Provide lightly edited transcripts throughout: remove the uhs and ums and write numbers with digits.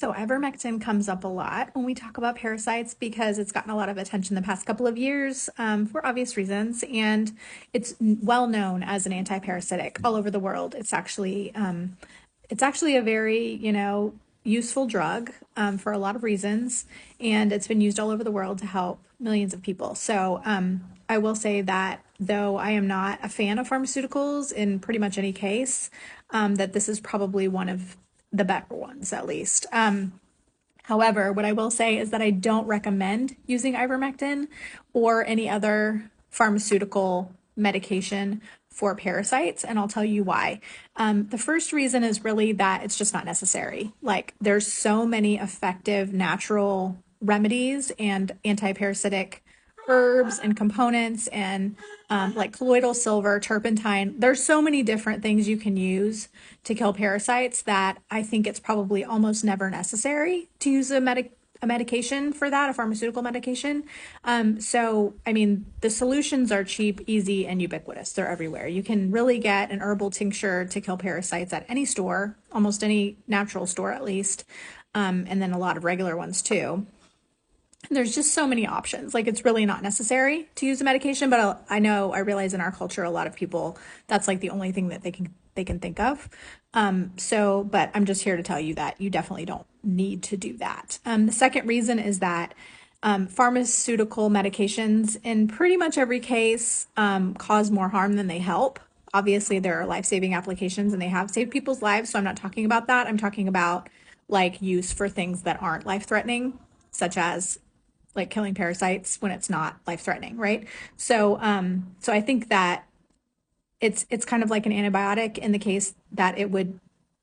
So ivermectin comes up a lot when we talk about parasites because it's gotten a lot of attention the past couple of years for obvious reasons, and it's well known as an anti-parasitic all over the world. It's actually a very useful drug for a lot of reasons, and it's been used all over the world to help millions of people. So I will say that though I am not a fan of pharmaceuticals in pretty much any case, that this is probably one of the better ones at least. However, what I will say is that I don't recommend using ivermectin or any other pharmaceutical medication for parasites, and I'll tell you why. The first reason is really that it's just not necessary. Like, there's so many effective natural remedies and anti-parasitic herbs and components and like colloidal silver, turpentine. There's so many different things you can use to kill parasites that I think it's probably almost never necessary to use a medication for that, a pharmaceutical medication. So, I mean, the solutions are cheap, easy, and ubiquitous. They're everywhere. You can really get an herbal tincture to kill parasites at any store, almost any natural store at least, and then a lot of regular ones too. There's just so many options. Like, it's really not necessary to use a medication, but I realize in our culture, a lot of people, that's like the only thing that they can think of. But I'm just here to tell you that you definitely don't need to do that. The second reason is that pharmaceutical medications, in pretty much every case, cause more harm than they help. Obviously, there are life-saving applications and they have saved people's lives, so I'm not talking about that. I'm talking about like use for things that aren't life-threatening, such as like killing parasites when it's not life-threatening, right? So I think that it's kind of like an antibiotic in the case that it would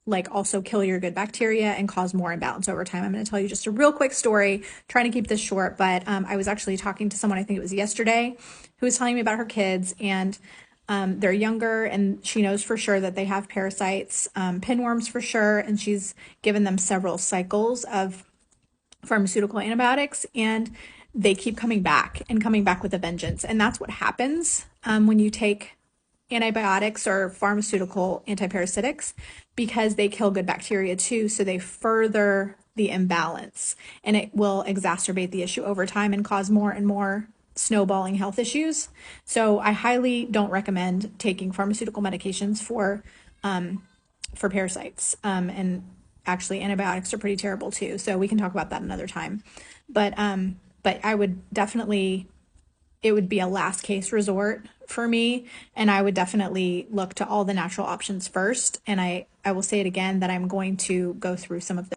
like also kill your good bacteria and cause more imbalance over time. I'm going to tell you just a real quick story, trying to keep this short, but I was actually talking to someone, I think it was yesterday, who was telling me about her kids, and they're younger and she knows for sure that they have parasites, pinworms for sure, and she's given them several cycles of pharmaceutical antibiotics, and they keep coming back and coming back with a vengeance. And that's what happens when you take antibiotics or pharmaceutical antiparasitics, because they kill good bacteria too. So they further the imbalance, and it will exacerbate the issue over time and cause more and more snowballing health issues. So I highly don't recommend taking pharmaceutical medications for parasites. And actually, antibiotics are pretty terrible too. So we can talk about that another time. But I would definitely, it would be a last case resort for me, and I would definitely look to all the natural options first. And I will say it again that I'm going to go through some of the